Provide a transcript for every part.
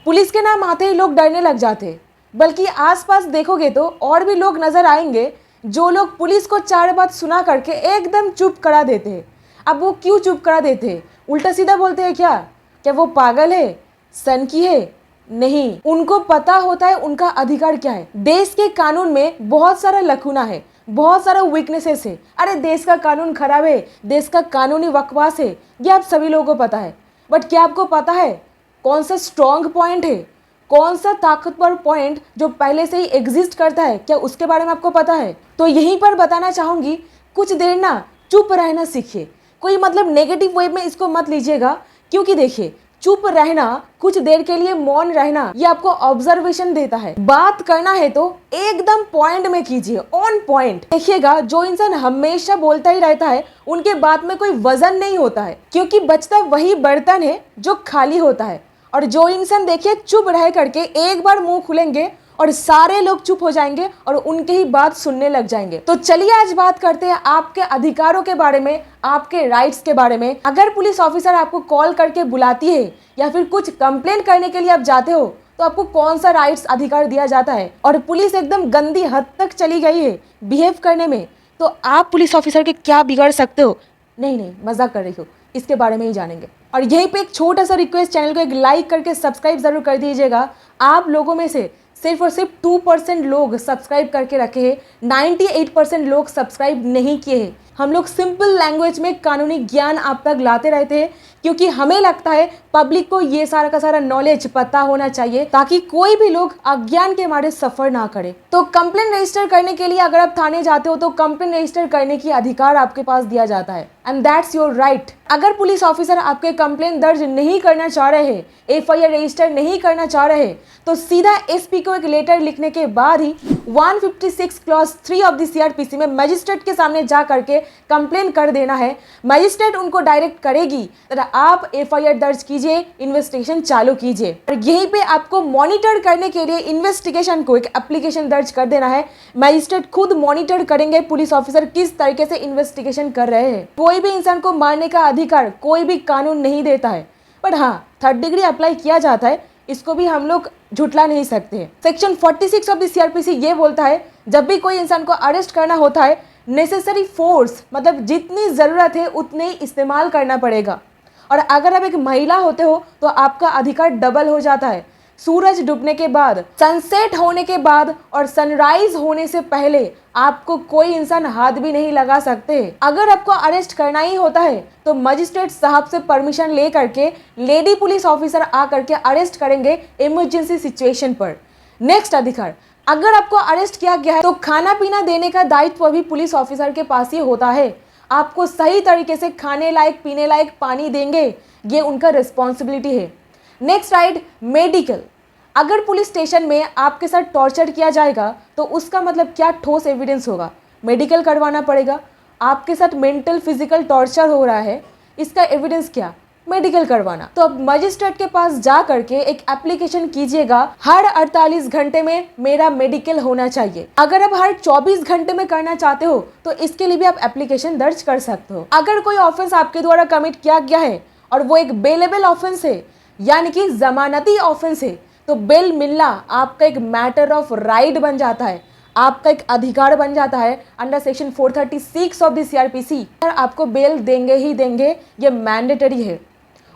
Police के नाम आते ही लोग डरने लग जाते, बल्कि आसपास देखोगे तो और भी लोग नजर आएंगे जो लोग पुलिस को चार बात सुना करके एकदम चुप करा देते हैं। अब वो क्यों चुप करा देते हैं? उल्टा सीधा बोलते हैं क्या? क्या वो पागल है, सनकी है? नहीं, उनको पता होता है उनका अधिकार क्या है। देश के कानून में बहुत सारा लकूना है, बहुत सारा वीकनेसेस है। अरे देश का कानून खराब है, देश का कानूनी बकवास है, ये आप सभी लोगों को पता है। बट क्या आपको पता है कौन सा स्ट्रॉन्ग पॉइंट है, कौन सा ताकतवर पॉइंट जो पहले से ही एग्जिस्ट करता है? क्या उसके बारे में आपको पता है? तो यहीं पर बताना चाहूंगी, कुछ देर ना चुप रहना सीखिए। कोई मतलब नेगेटिव वे में इसको मत लीजिएगा, क्योंकि देखिए चुप रहना, कुछ देर के लिए मौन रहना, ये आपको ऑब्जर्वेशन देता है। बात करना है तो एकदम पॉइंट में कीजिए, ऑन पॉइंट। देखिएगा जो इंसान हमेशा बोलता ही रहता है उनके बात में कोई वजन नहीं होता है, क्योंकि बचता वही बर्तन है जो खाली होता है। और जो इंसान देखिए चुप रह करके एक बार मुंह खुलेंगे और सारे लोग चुप हो जाएंगे और उनके ही बात सुनने लग जाएंगे। तो चलिए आज बात करते हैं आपके अधिकारों के बारे में, आपके राइट्स के बारे में। अगर पुलिस ऑफिसर आपको कॉल करके बुलाती है या फिर कुछ कंप्लेंट करने के लिए आप जाते हो तो आपको कौन सा राइट्स अधिकार दिया जाता है, और पुलिस एकदम गंदी हद तक चली गई है बिहेव करने में, तो आप पुलिस ऑफिसर के क्या बिगाड़ सकते हो? नहीं, मजाक कर रही हो, इसके बारे में ही जानेंगे। और यहीं पे एक छोटा सा रिक्वेस्ट, चैनल को एक लाइक करके सब्सक्राइब जरूर कर दीजिएगा। आप लोगों में से सिर्फ और सिर्फ 2% लोग सब्सक्राइब करके रखे हैं, 98% लोग सब्सक्राइब नहीं किए हैं। हम लोग सिंपल लैंग्वेज में कानूनी ज्ञान आप तक लाते रहते हैं, क्योंकि हमें लगता है पब्लिक को ये सारा का सारा नॉलेज पता होना चाहिए, ताकि कोई भी लोग अज्ञान के मारे सफर ना करे। तो कंप्लेंट रजिस्टर करने के लिए अगर आप थाने जाते हो तो कंप्लेंट रजिस्टर करने की अधिकार आपके पास दिया जाता है, एंड दैट्स योर राइट। अगर पुलिस ऑफिसर आपके कंप्लेंट दर्ज नहीं करना चाह रहे हैं, FIR रजिस्टर नहीं करना चाह रहे, तो सीधा SP को एक लेटर लिखने के बाद ही 156 क्लॉज 3 ऑफ द CRPC में मजिस्ट्रेट के सामने जा करके कंप्लेन कर देना है। मजिस्ट्रेट उनको डायरेक्ट करेगी, आप FIR दर्ज कीजिए, इन्वेस्टिगेशन चालू कीजिए। और यहीं पे आपको मॉनिटर करने के लिए इन्वेस्टिगेशन को एक एप्लीकेशन दर्ज कर देना है। मजिस्ट्रेट खुद मॉनिटर करेंगे पुलिस ऑफिसर किस तरीके से इन्वेस्टिगेशन कर रहे हैं। कोई भी इंसान को मारने का अधिकार कोई भी कानून नहीं देता है, बट हाँ 3rd डिग्री अप्लाई किया जाता है, इसको भी हम लोग झुटला नहीं सकते। सेक्शन 46 ऑफ द CRPC ये बोलता है जब भी कोई इंसान को अरेस्ट करना होता है, नेसेसरी फोर्स मतलब जितनी जरूरत है उतने ही इस्तेमाल करना पड़ेगा। और अगर आप एक महिला होते हो तो आपका अधिकार डबल हो जाता है। सूरज डूबने के बाद, सनसेट होने के बाद और सनराइज होने से पहले आपको कोई इंसान हाथ भी नहीं लगा सकते। अगर आपको अरेस्ट करना ही होता है तो मजिस्ट्रेट साहब से परमिशन ले करके लेडी पुलिस ऑफिसर आ करके अरेस्ट करेंगे इमरजेंसी सिचुएशन पर। नेक्स्ट अधिकार, अगर आपको अरेस्ट किया गया है तो खाना पीना देने का दायित्व भी पुलिस ऑफिसर के पास ही होता है। आपको सही तरीके से खाने लायक पीने लायक पानी देंगे, ये उनका रिस्पॉन्सिबिलिटी है। Next right, medical. अगर पुलिस स्टेशन में आपके साथ टॉर्चर किया जाएगा तो उसका मतलब क्या ठोस एविडेंस होगा? मेडिकल करवाना पड़ेगा। आपके साथ मेंटल फिजिकल टॉर्चर हो रहा है, इसका एविडेंस क्या? मेडिकल करवाना। तो अब मजिस्ट्रेट के पास जा करके एक एप्लीकेशन कीजिएगा, हर 48 घंटे में मेरा मेडिकल होना चाहिए। अगर आप हर 24 घंटे में करना चाहते हो तो इसके लिए भी आप एप्लीकेशन दर्ज कर सकते हो। अगर कोई ऑफेंस आपके द्वारा कमिट किया गया है और वो एक बेलेबल ऑफेंस है, यानी कि जमानती ऑफेंस है, तो बेल मिलना आपका एक मैटर ऑफ राइट बन जाता है, आपका एक अधिकार बन जाता है। Under section 436 of the CRPC आपको बेल देंगे ही देंगे, ये मैंडेटरी है।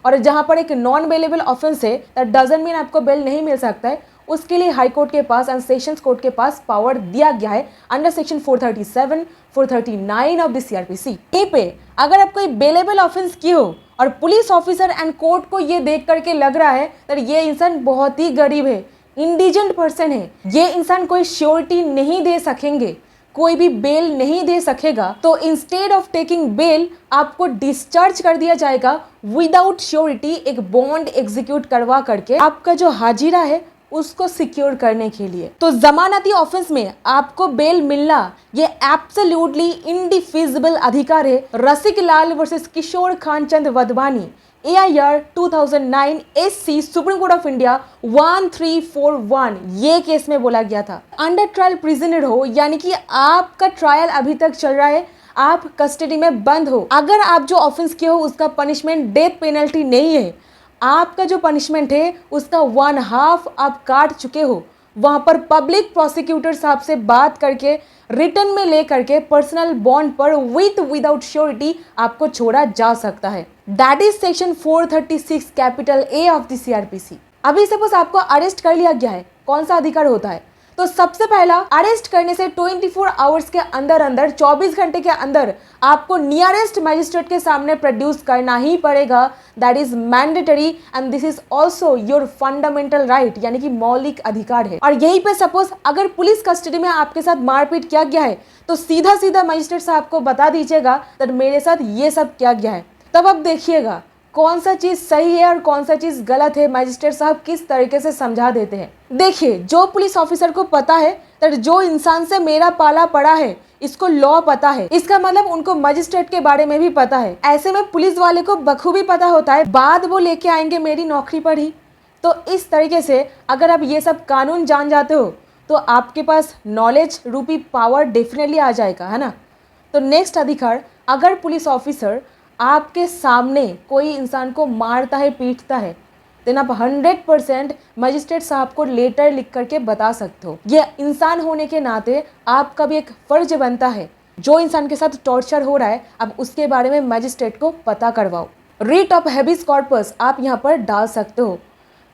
और जहां पर एक नॉन बेलेबल ऑफेंस है, दैट डजंट मीन आपको बेल नहीं मिल सकता है, उसके लिए हाई कोर्ट के पास एंड सेशंस कोर्ट के पास पावर दिया गया है under section 437, 439 of the CRPC। यहीं पे अगर आप कोई बेलेबल ऑफेंस किए हो और पुलिस ऑफिसर एंड कोर्ट को ये देख करके लग रहा है कि ये इंसान बहुत ही गरीब है, इंडिजेंट पर्सन है, ये इंसान कोई श्योरिटी नहीं दे सकेंगे, कोई भी बेल नहीं दे सकेगा, तो इंस्टेड ऑफ टेकिंग बेल आपको डिस्चार्ज कर दिया जाएगा विदाउट श्योरिटी, एक बॉन्ड एग्जीक्यूट करवा करके आपका जो हाजिरा है उसको सिक्योर करने के लिए। तो जमानती ऑफेंस में आपको बेल मिलना ये एब्सोल्युटली इंडिफिजिबल अधिकार है। Rasik Lal versus Kishore Khanchand Wadhwani, AIR 2009 SC supreme court of India 1341, ये केस में बोला गया था। अंडर ट्रायल प्रिजनर हो, यानी कि आपका ट्रायल अभी तक चल रहा है, आप कस्टडी में बंद हो, अगर आप जो ऑफेंस किए हो उसका पनिशमेंट डेथ पेनल्टी नहीं है, आपका जो पनिशमेंट है उसका 1/2 आप काट चुके हो, वहाँ पर पब्लिक प्रोसिक्यूटर साहब से बात करके रिटर्न में ले करके पर्सनल बॉन्ड पर विथ विदाउट श्योरिटी आपको छोड़ा जा सकता है। That is section 436 capital A of the CrPC. अभी सपोज आपको अरेस्ट कर लिया गया है, कौन सा अधिकार होता है? तो सबसे पहला, अरेस्ट करने से 24 आवर्स के अंदर अंदर 24 घंटे के अंदर आपको नियरेस्ट मजिस्ट्रेट के सामने प्रोड्यूस करना ही पड़ेगा। That is mandatory and this is also your fundamental right, यानी कि मौलिक अधिकार है। और यहीं पे सपोज अगर पुलिस कस्टडी में आपके साथ मारपीट किया गया है तो सीधा सीधा मजिस्ट्रेट साहब को बता दीजिएगा दैट मेरे साथ ये सब किया गया है। तब अब देखिएगा कौन सा चीज सही है और कौन सा चीज गलत है, मजिस्ट्रेट साहब किस तरीके से समझा देते हैं। देखिए, जो पुलिस ऑफिसर को पता है तो जो इंसान से मेरा पाला पड़ा है इसको लॉ पता है, इसका मतलब उनको मजिस्ट्रेट के बारे में भी पता है। ऐसे में पुलिस वाले को बखूबी पता होता है बाद वो लेके आएंगे मेरी नौकरी पर ही। तो इस तरीके से अगर आप ये सब कानून जान जाते हो तो आपके पास नॉलेज रूपी पावर डेफिनेटली आ जाएगा, है ना। तो नेक्स्ट अधिकार, अगर पुलिस ऑफिसर आपके सामने कोई इंसान को मारता है, पीटता है, देन आप 100% मजिस्ट्रेट साहब को लेटर लिख करके बता सकते हो। ये इंसान होने के नाते आपका भी एक फर्ज बनता है, जो इंसान के साथ टॉर्चर हो रहा है अब उसके बारे में मजिस्ट्रेट को पता करवाओ। रिट ऑफ हेबिस कॉर्पस आप यहाँ पर डाल सकते हो।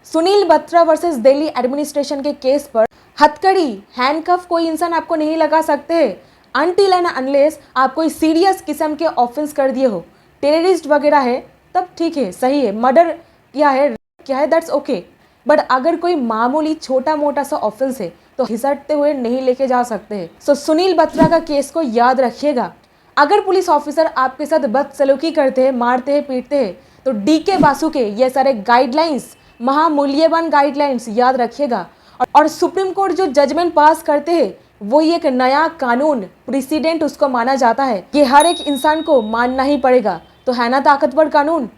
सुनील बत्रा वर्सेस दिल्ली एडमिनिस्ट्रेशन के केस पर हथकड़ी, हैंडकफ कोई इंसान आपको नहीं लगा सकते अनटिल एंड अनलेस आप कोई सीरियस किस्म के ऑफेंस कर दिए हो, टेररिस्ट वगैरह है तब ठीक है, सही है, मर्डर किया है दैट्स ओके। बट अगर कोई मामूली छोटा मोटा सा ऑफेंस है तो घिसटते हुए नहीं लेके जा सकते। सो सुनील बत्रा का केस को याद रखिएगा। अगर पुलिस ऑफिसर आपके साथ बदसलूकी करते हैं, मारते हैं, पीटते हैं तो डीके बासु के ये सारे गाइडलाइंस, महामूल्यवान गाइडलाइंस याद रखिएगा। और सुप्रीम कोर्ट जो जजमेंट पास करते हैं वो एक नया कानून, प्रेसिडेंट उसको माना जाता है। ये हर एक इंसान को मानना ही पड़ेगा। तो है ना ताकतवर कानून।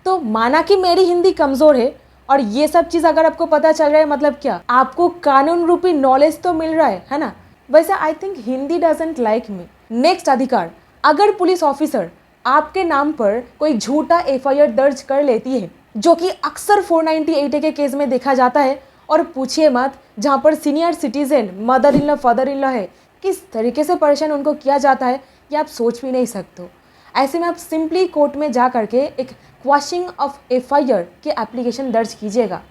तो माना कि मेरी हिंदी कमजोर है और ये सब चीज अगर आपको पता चल रहा है, मतलब क्या आपको कानून रूपी नॉलेज तो मिल रहा है ना। वैसे I think Hindi doesn't like me. Next अधिकार, अगर पुलिस ऑफिसर आपके नाम पर कोई झूठा एफआईआर दर्ज कर लेती है, जो कि अक्सर 498 के केस में देखा जाता है, और पूछिए मत जहाँ पर senior citizen, mother in law, father in law है, किस तरीके से परेशान उनको किया जाता है ये आप सोच भी नहीं सकते हो। ऐसे में आप सिंपली कोर्ट में जा करके एक क्वॉशिंग ऑफ एफआईआर के एप्लीकेशन दर्ज कीजिएगा।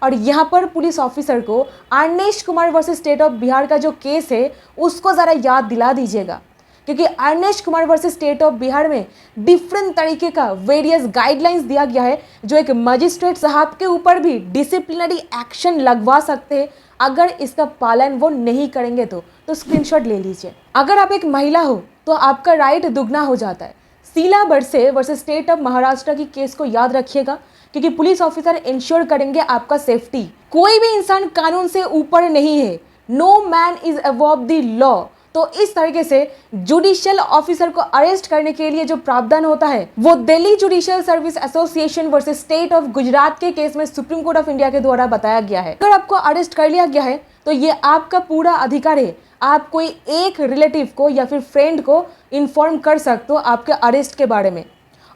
और यहाँ पर पुलिस ऑफिसर को Arnesh Kumar versus state of Bihar का जो केस है उसको ज़रा याद दिला दीजिएगा, क्योंकि Arnesh Kumar versus state of Bihar में डिफरेंट तरीके का वेरियस गाइडलाइंस दिया गया है जो एक मजिस्ट्रेट साहब के ऊपर भी डिसिप्लिनरी एक्शन लगवा सकते हैं अगर इसका पालन वो नहीं करेंगे। तो स्क्रीनशॉट ले लीजिए। अगर आप एक महिला हो तो आपका राइट दुगना हो जाता है। शीला बरसे वर्सेस स्टेट ऑफ महाराष्ट्र की केस को याद रखिएगा, क्योंकि पुलिस ऑफिसर इंश्योर करेंगे आपका सेफ्टी। कोई भी इंसान कानून से ऊपर नहीं है, no man is above the law. तो इस तरीके से जुडिशियल ऑफिसर को अरेस्ट करने के लिए जो प्रावधान होता है वो Delhi judicial service association versus state of Gujarat के केस में सुप्रीम कोर्ट ऑफ इंडिया के द्वारा बताया गया है। अगर आपको अरेस्ट कर लिया गया है तो ये आपका पूरा अधिकार है, आप कोई एक रिलेटिव को या फिर फ्रेंड को इन्फॉर्म कर सकते हो आपके अरेस्ट के बारे में।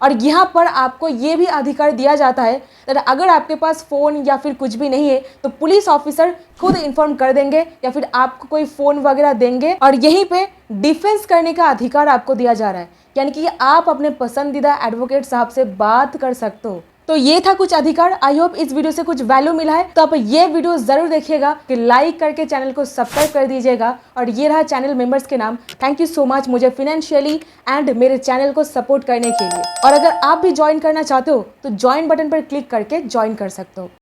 और यहाँ पर आपको ये भी अधिकार दिया जाता है कि अगर आपके पास फ़ोन या फिर कुछ भी नहीं है तो पुलिस ऑफिसर खुद इन्फॉर्म कर देंगे या फिर आपको कोई फ़ोन वगैरह देंगे, और यहीं पे डिफेंस करने का अधिकार आपको दिया जा रहा है, यानी कि आप अपने पसंदीदा एडवोकेट साहब से बात कर सकते हो। तो ये था कुछ अधिकार। आई होप इस वीडियो से कुछ वैल्यू मिला है। तो आप ये वीडियो जरूर देखिएगा, कि लाइक करके चैनल को सब्सक्राइब कर दीजिएगा। और ये रहा चैनल मेंबर्स के नाम। थैंक यू सो मच मुझे फिनेंशियली एंड मेरे चैनल को सपोर्ट करने के लिए। और अगर आप भी ज्वाइन करना चाहते हो तो ज्वाइन बटन पर क्लिक करके ज्वाइन कर सकते हो।